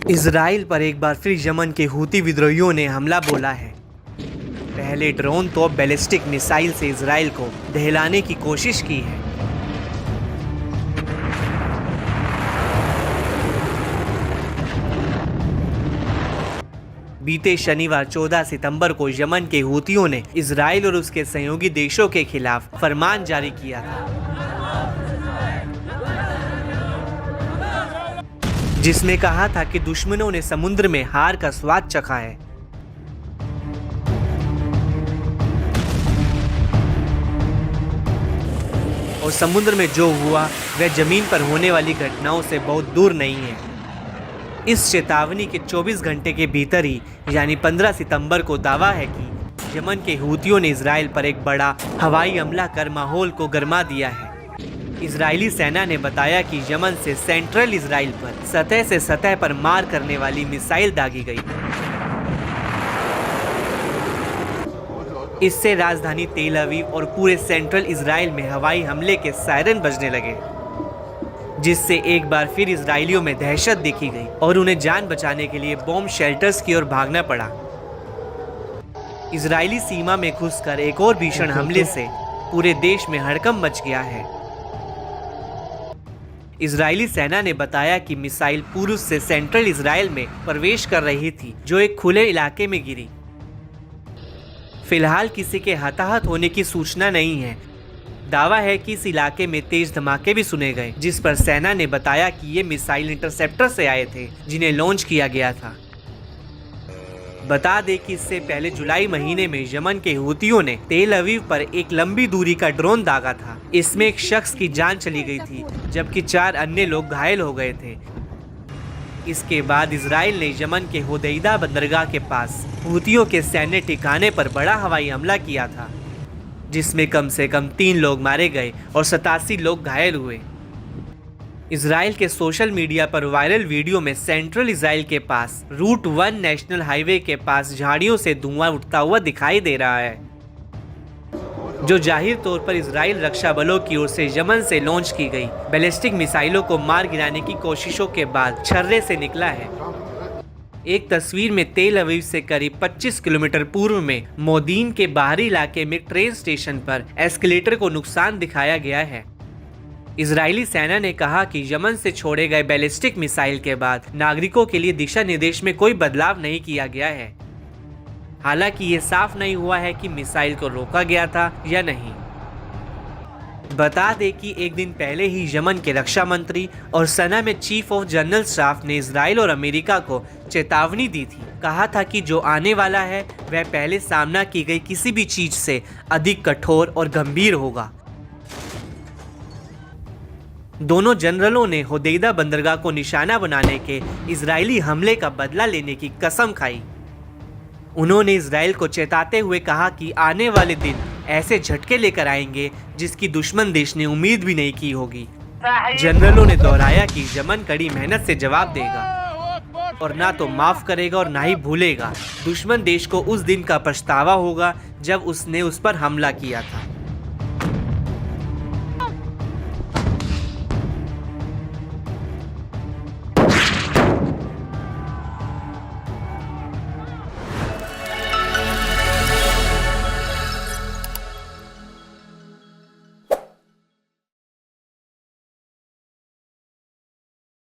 Israel पर एक बार फिर यमन के हूती विद्रोहियों ने हमला बोला है। पहले ड्रोन तो बैलिस्टिक मिसाइल से इजराइल को दहलाने की कोशिश की है। बीते शनिवार 14 सितंबर को यमन के हूतियों ने इजराइल और उसके सहयोगी देशों के खिलाफ फरमान जारी किया था, जिसमें कहा था कि दुश्मनों ने समुद्र में हार का स्वाद चखा है। और समुद्र में जो हुआ वह जमीन पर होने वाली घटनाओं से बहुत दूर नहीं है। इस चेतावनी के 24 घंटे के भीतर ही यानी 15 सितंबर को दावा है कि यमन के हूतियों ने इजराइल पर एक बड़ा हवाई हमला कर माहौल को गर्मा दिया है। इजरायली सेना ने बताया कि यमन से सेंट्रल इजराइल पर सतह से सतह पर मार करने वाली मिसाइल दागी गई। इससे राजधानी तेल अवीव और पूरे सेंट्रल इजराइल में हवाई हमले के सायरन बजने लगे, जिससे एक बार फिर इजरायलियों में दहशत देखी गई और उन्हें जान बचाने के लिए बॉम्ब शेल्टर्स की ओर भागना पड़ा। इजरायली सीमा में घुसकर एक और भीषण हमले से पूरे देश में हड़कंप मच गया है। इजरायली सेना ने बताया कि मिसाइल पूर्व से सेंट्रल इजराइल में प्रवेश कर रही थी, जो एक खुले इलाके में गिरी। फिलहाल किसी के हताहत होने की सूचना नहीं है। दावा है कि इस इलाके में तेज धमाके भी सुने गए, जिस पर सेना ने बताया कि ये मिसाइल इंटरसेप्टर से आए थे, जिन्हें लॉन्च किया गया था। बता दें कि इससे पहले जुलाई महीने में यमन के हूतियों ने तेल अवीव पर एक लंबी दूरी का ड्रोन दागा था। इसमें एक शख्स की जान चली गई थी, जबकि 4 अन्य लोग घायल हो गए थे। इसके बाद इजराइल ने यमन के होदैदा बंदरगाह के पास हूतियों के सैन्य ठिकाने पर बड़ा हवाई हमला किया था, जिसमें कम से कम 3 लोग मारे गए और 87 लोग घायल हुए। इजराइल के सोशल मीडिया पर वायरल वीडियो में सेंट्रल इजराइल के पास रूट 1 नेशनल हाईवे के पास झाड़ियों से धुआं उठता हुआ दिखाई दे रहा है, जो जाहिर तौर पर इजराइल रक्षा बलों की ओर से यमन से लॉन्च की गई बैलिस्टिक मिसाइलों को मार गिराने की कोशिशों के बाद छर्रे से निकला है। एक तस्वीर में तेल अवीव से करीब 25 किलोमीटर पूर्व में मोदीन के बाहरी इलाके में ट्रेन स्टेशन पर एस्केलेटर को नुकसान दिखाया गया है। इजरायली सेना ने कहा कि यमन से छोड़े गए बैलिस्टिक मिसाइल के बाद नागरिकों के लिए दिशा निर्देश में कोई बदलाव नहीं किया गया है। हालांकि ये साफ नहीं हुआ है कि मिसाइल को रोका गया था या नहीं। बता दें कि एक दिन पहले ही यमन के रक्षा मंत्री और सेना में चीफ ऑफ जनरल स्टाफ ने इजराइल और अमेरिका को चेतावनी दी थी। कहा था कि जो आने वाला है वह पहले सामना की गई किसी भी चीज से अधिक कठोर और गंभीर होगा। दोनों जनरलों ने होदैदा बंदरगाह को निशाना बनाने के इजरायली हमले का बदला लेने की कसम खाई। उन्होंने इजराइल को चेताते हुए कहा कि आने वाले दिन ऐसे झटके लेकर आएंगे जिसकी दुश्मन देश ने उम्मीद भी नहीं की होगी। जनरलों ने दोहराया कि यमन कड़ी मेहनत से जवाब देगा और ना तो माफ करेगा और ना ही भूलेगा। दुश्मन देश को उस दिन का पछतावा होगा जब उसने उस पर हमला किया था।